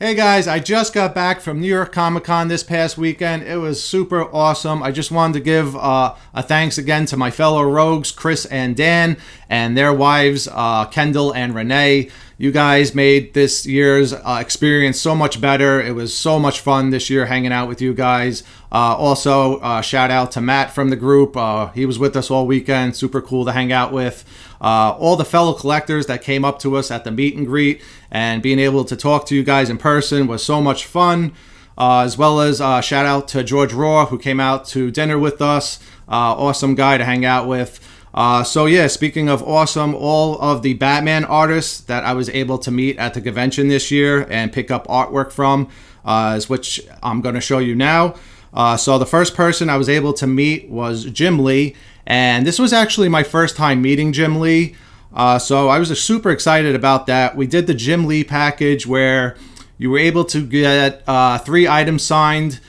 Hey guys, I just got back from New York Comic Con this past weekend. It was super awesome. I just wanted to give a thanks again to my fellow rogues, Chris and Dan, and their wives, Kendall and Renee. You guys made this year's experience so much better. It was so much fun this year hanging out with you guys. Also, shout out to Matt from the group. He was with us all weekend. Super cool to hang out with. All the fellow collectors that came up to us at the meet and greet, and being able to talk to you guys in person was so much fun. As well as shout out to George Raw, who came out to dinner with us. Awesome guy to hang out with. So yeah, speaking of awesome, all of the Batman artists that I was able to meet at the convention this year and pick up artwork from, is which I'm going to show you now. So the first person I was able to meet was Jim Lee, and this was actually my first time meeting Jim Lee. So I was super excited about that. We did the Jim Lee package where you were able to get 3 items signed,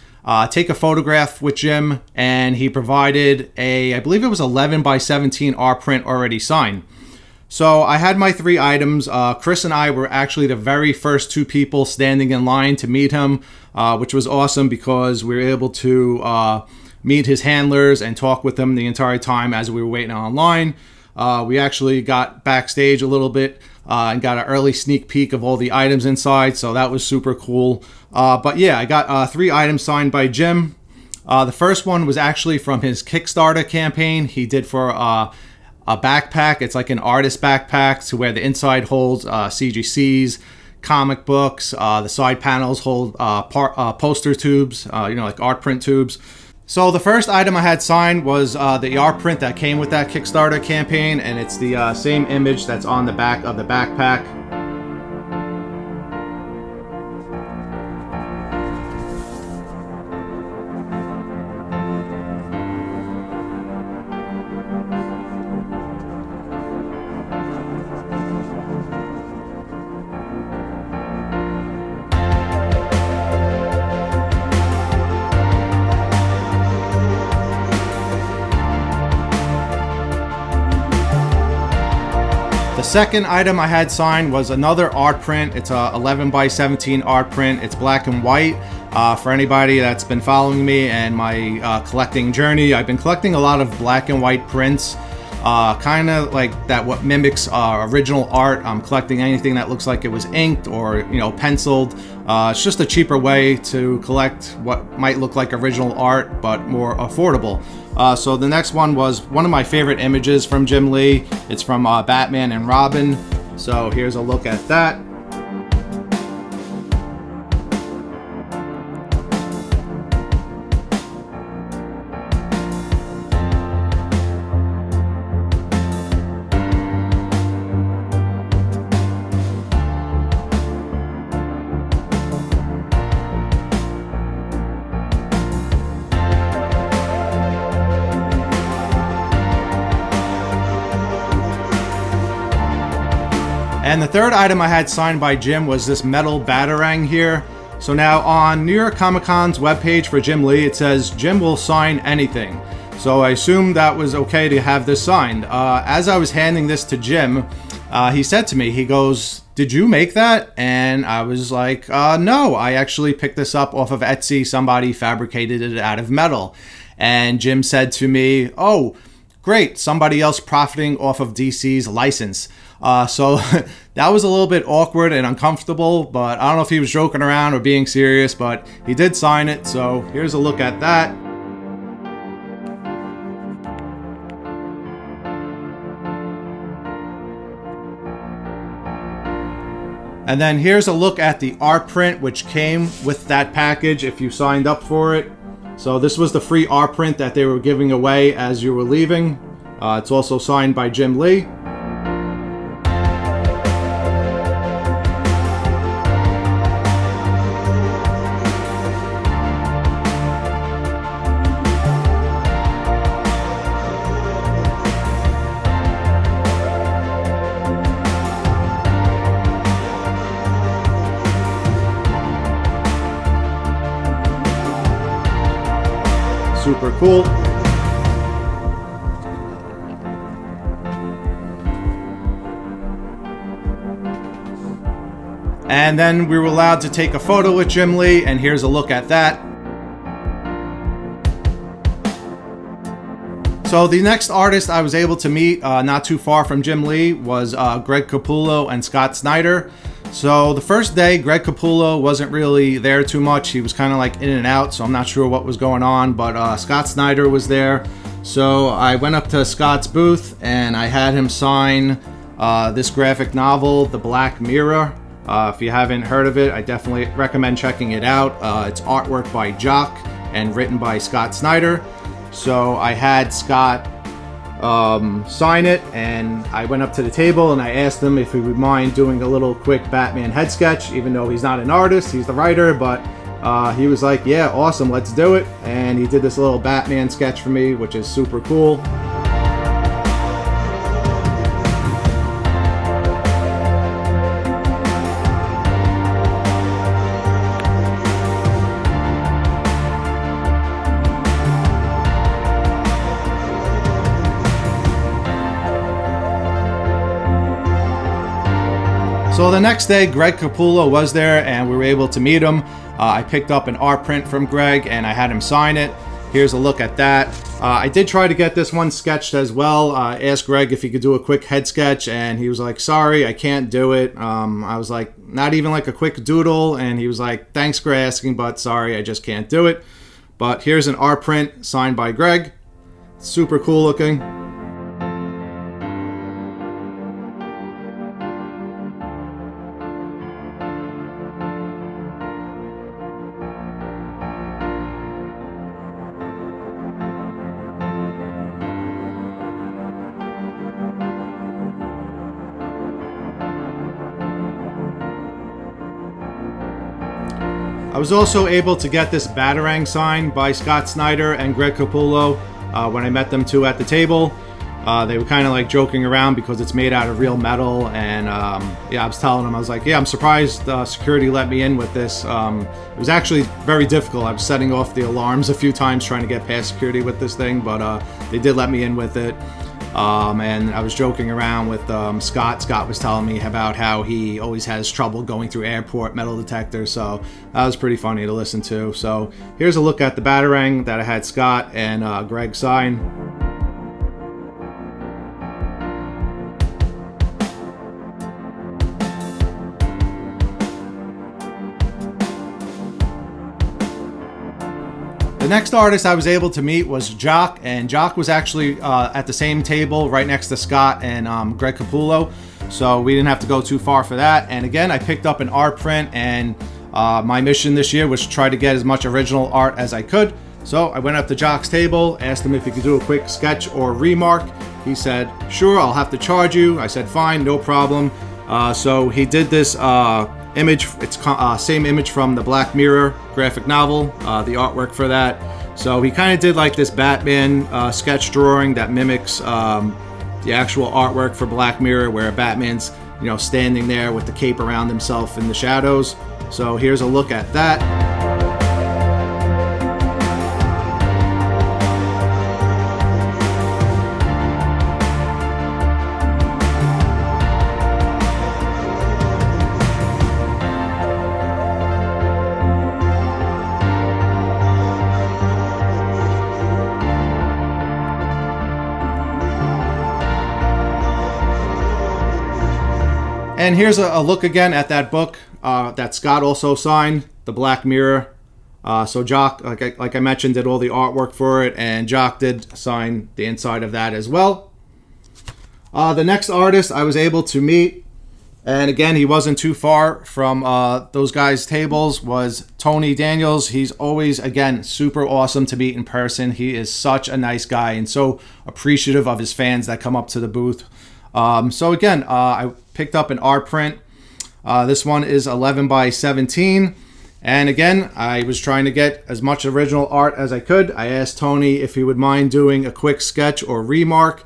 take a photograph with Jim, and he provided I believe it was 11 by 17 art print already signed. So I had my 3 items. Chris and I were actually the very first 2 people standing in line to meet him, which was awesome because we were able to meet his handlers and talk with them the entire time as we were waiting online. We actually got backstage a little bit and got an early sneak peek of all the items inside, so that was super cool. But yeah, I got 3 items signed by Jim. The first one was actually from his Kickstarter campaign he did for a backpack. It's like an artist backpack to where the inside holds CGCs, comic books, the side panels hold poster tubes, like art print tubes. So the first item I had signed was the art print that came with that Kickstarter campaign, and it's the same image that's on the back of the backpack. The second item I had signed was another art print. It's a 11 by 17 art print. It's black and white. For anybody that's been following me and my collecting journey, I've been collecting a lot of black and white prints, kind of like that what mimics original art. I'm collecting anything that looks like it was inked or penciled. It's just a cheaper way to collect what might look like original art but more affordable. So the next one was one of my favorite images from Jim Lee. It's from Batman and Robin. So here's a look at that. And the third item I had signed by Jim was this metal Batarang here. So now on New York Comic Con's webpage for Jim Lee, it says Jim will sign anything. So I assumed that was okay to have this signed. As I was handing this to Jim, he said to me, he goes, "Did you make that?" And I was like, no, I actually picked this up off of Etsy. Somebody fabricated it out of metal. And Jim said to me, "Oh, great, somebody else profiting off of DC's license." So that was a little bit awkward and uncomfortable, but I don't know if he was joking around or being serious, but he did sign it. So here's a look at that. And then here's a look at the art print, which came with that package if you signed up for it. So this was the free art print that they were giving away as you were leaving. It's also signed by Jim Lee. Super cool. And And then we were allowed to take a photo with Jim Lee, and here's a look at that. So the next artist I was able to meet not too far from Jim Lee was Greg Capullo and Scott Snyder. So the first day, Greg Capullo wasn't really there too much. He was kind of like in and out, so I'm not sure what was going on, but Scott Snyder was there. So I went up to Scott's booth and I had him sign this graphic novel, The Black Mirror. If you haven't heard of it, I definitely recommend checking it out. It's artwork by Jock and written by Scott Snyder. So I had Scott sign it, and I went up to the table and I asked him if he would mind doing a little quick Batman head sketch, even though he's not an artist, he's the writer, but he was like, yeah, awesome, let's do it. And he did this little Batman sketch for me, which is super cool. So the next day, Greg Capullo was there and we were able to meet him. I picked up an art print from Greg and I had him sign it. Here's a look at that. I did try to get this one sketched as well. I asked Greg if he could do a quick head sketch and he was like, sorry, I can't do it. I was like, not even like a quick doodle, and he was like, thanks for asking, but sorry, I just can't do it. But here's an art print signed by Greg. Super cool looking. I was also able to get this Batarang sign by Scott Snyder and Greg Capullo when I met them two at the table. They were kind of like joking around because it's made out of real metal, and yeah, I was telling them, I was like, yeah, I'm surprised security let me in with this. It was actually very difficult. I was setting off the alarms a few times trying to get past security with this thing, but they did let me in with it. And I was joking around with Scott. Scott was telling me about how he always has trouble going through airport metal detectors, so that was pretty funny to listen to. So here's a look at the Batarang that I had Scott and Greg sign. The next artist I was able to meet was Jock, and Jock was actually at the same table right next to Scott and Greg Capullo, so we didn't have to go too far for that. And again, I picked up an art print, and my mission this year was to try to get as much original art as I could. So I went up to Jock's table, asked him if he could do a quick sketch or remark. He said, sure, I'll have to charge you. I said, fine, no problem. So he did this image. It's same image from the Black Mirror graphic novel, the artwork for that. So he kind of did like this Batman sketch drawing that mimics the actual artwork for Black Mirror, where Batman's, you know, standing there with the cape around himself in the shadows. So here's a look at that. And here's a look again at that book that Scott also signed, The Black Mirror. So Jock, like I mentioned, did all the artwork for it, and Jock did sign the inside of that as well. The next artist I was able to meet, and again, he wasn't too far from those guys' tables, was Tony Daniels. He's always, again, super awesome to meet in person. He is such a nice guy and so appreciative of his fans that come up to the booth. So again, I picked up an art print. This one is 11 by 17. And again, I was trying to get as much original art as I could. I asked Tony if he would mind doing a quick sketch or remark.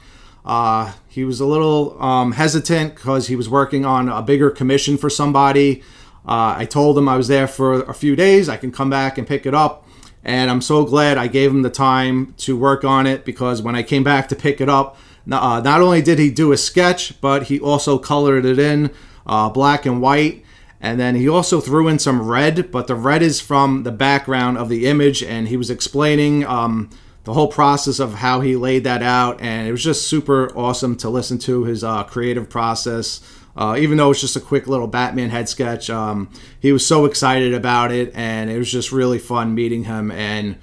He was a little hesitant because he was working on a bigger commission for somebody. I told him I was there for a few days. I can come back and pick it up. And I'm so glad I gave him the time to work on it, because when I came back to pick it up, not only did he do a sketch, but he also colored it in black and white. And then he also threw in some red, but the red is from the background of the image, and he was explaining the whole process of how he laid that out, and it was just super awesome to listen to his creative process. Even though it's just a quick little Batman head sketch, he was so excited about it, and it was just really fun meeting him and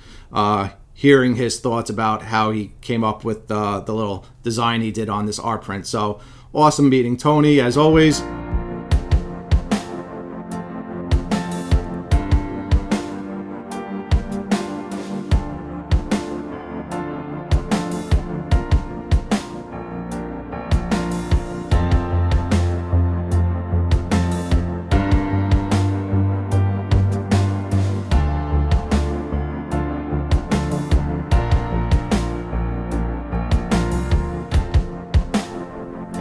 hearing his thoughts about how he came up with the little design he did on this art print. So awesome meeting Tony, as always.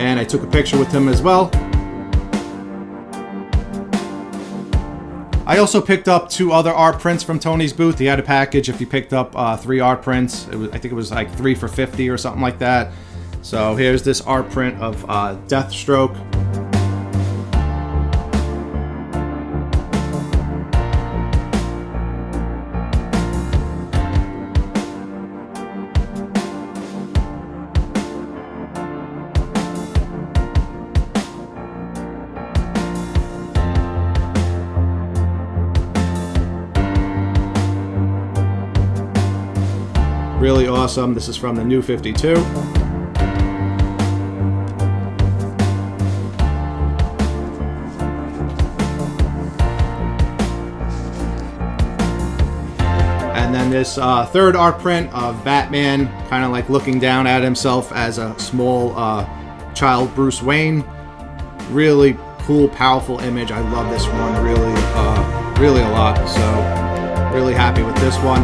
And I took a picture with him as well. I also picked up 2 other art prints from Tony's booth. He had a package if you picked up 3 art prints. I think it was like 3 for $50 or something like that. So here's this art print of Deathstroke. Really awesome. This is from the New 52. And then this third art print of Batman kind of like looking down at himself as a small child Bruce Wayne. Really cool, powerful image. I love this one really a lot. So really happy with this one.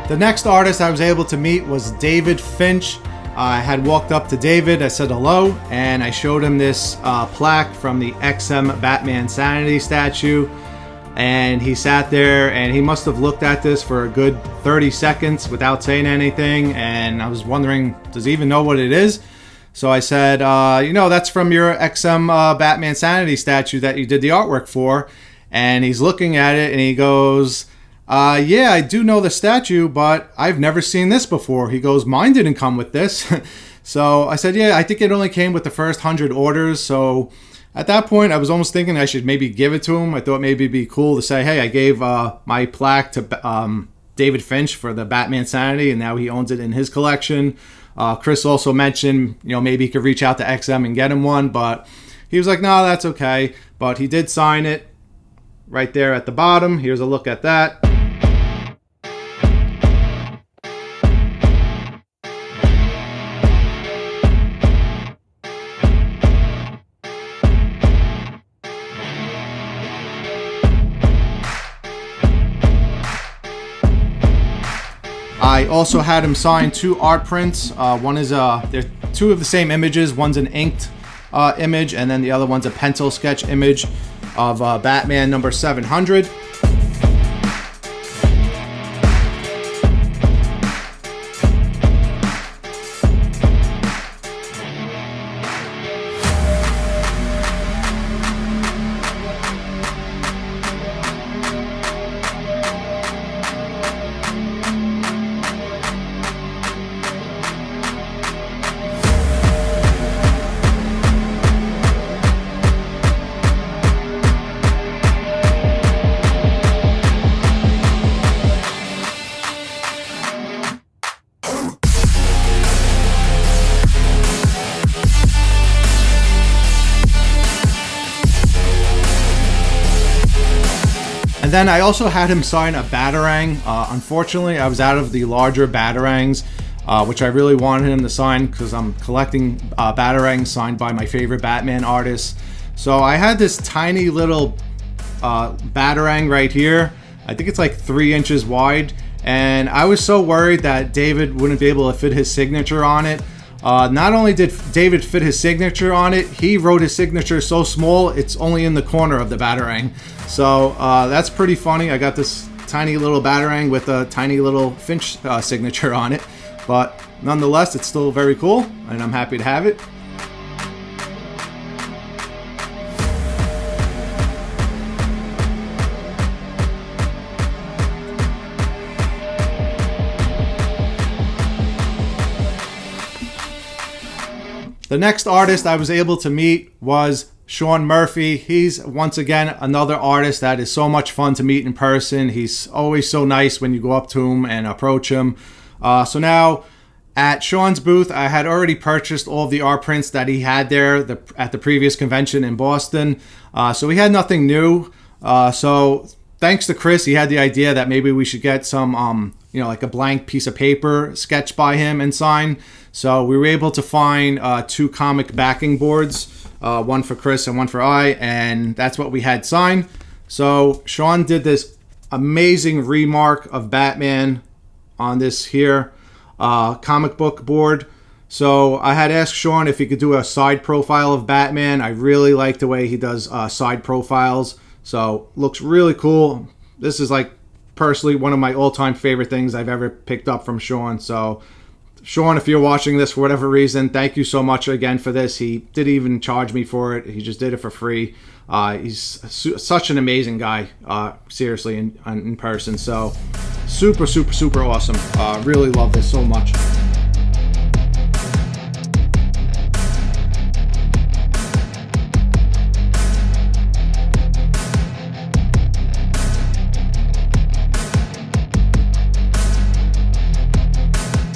The next artist I was able to meet was David Finch. I had walked up to David, I said hello, and I showed him this plaque from the XM Batman Sanity statue. And he sat there and he must have looked at this for a good 30 seconds without saying anything. And I was wondering, does he even know what it is? So I said, that's from your XM Batman Sanity statue that you did the artwork for. And he's looking at it and he goes, yeah, I do know the statue, but I've never seen this before. He goes, mine didn't come with this. So I said, yeah, I think it only came with the first 100 orders. So at that point, I was almost thinking I should maybe give it to him. I thought maybe it'd be cool to say, hey, I gave my plaque to David Finch for the Batman Sanity, and now he owns it in his collection. Chris also mentioned, maybe he could reach out to XM and get him one, but he was like, no, that's okay. But he did sign it right there at the bottom. Here's a look at that. I also had him sign 2 art prints. One is they're 2 of the same images. One's an inked image, and then the other one's a pencil sketch image of Batman number 700. And then I also had him sign a Batarang. Unfortunately, I was out of the larger Batarangs, which I really wanted him to sign because I'm collecting Batarangs signed by my favorite Batman artists. So I had this tiny little Batarang right here. I think it's like 3 inches wide. And I was so worried that David wouldn't be able to fit his signature on it. Not only did David fit his signature on it, he wrote his signature so small it's only in the corner of the Batarang. So that's pretty funny. I got this tiny little Batarang with a tiny little Finch signature on it, but nonetheless it's still very cool and I'm happy to have it. The next artist I was able to meet was Sean Murphy. He's once again another artist that is so much fun to meet in person. He's always so nice when you go up to him and approach him. So now at Sean's booth, I had already purchased all of the art prints that he had there at the previous convention in Boston. So we had nothing new. So thanks to Chris, he had the idea that maybe we should get some, like a blank piece of paper sketched by him and sign. So we were able to find 2 comic backing boards, one for Chris and one for I, and that's what we had signed. So Sean did this amazing remark of Batman on this here comic book board. So I had asked Sean if he could do a side profile of Batman. I really like the way he does side profiles. So looks really cool. This is like personally one of my all-time favorite things I've ever picked up from Sean. So Sean, if you're watching this for whatever reason, thank you so much again for this. He didn't even charge me for it. He just did it for free. He's such an amazing guy, seriously, in person. So super, super, super awesome. Really love this so much.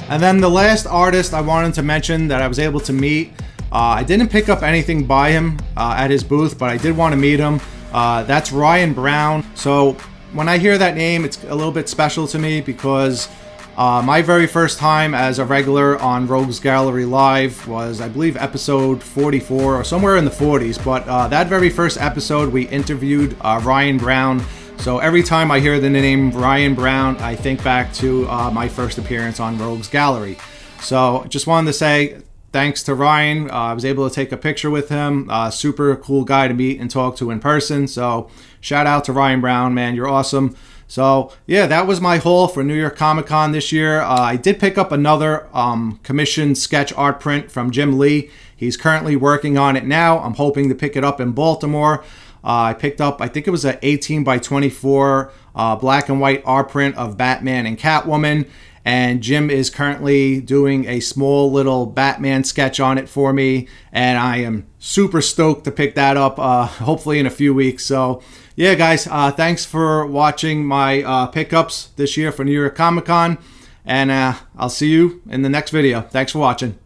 And then the last artist I wanted to mention that I was able to meet, I didn't pick up anything by him at his booth, but I did want to meet him. That's Ryan Brown. So when I hear that name, it's a little bit special to me because my very first time as a regular on Rogues Gallery Live was, I believe, episode 44 or somewhere in the 40s. But that very first episode, we interviewed Ryan Brown. So every time I hear the name Ryan Brown, I think back to my first appearance on Rogues Gallery. So just wanted to say thanks to Ryan. I was able to take a picture with him. Super cool guy to meet and talk to in person. So shout out to Ryan Brown, man. You're awesome. So yeah, that was my haul for New York Comic Con this year. I did pick up another commissioned sketch art print from Jim Lee. He's currently working on it now. I'm hoping to pick it up in Baltimore. I picked up, I think it was an 18 by 24 black and white art print of Batman and Catwoman. And Jim is currently doing a small little Batman sketch on it for me. And I am super stoked to pick that up, hopefully in a few weeks. So yeah, guys, thanks for watching my pickups this year for New York Comic Con. And I'll see you in the next video. Thanks for watching.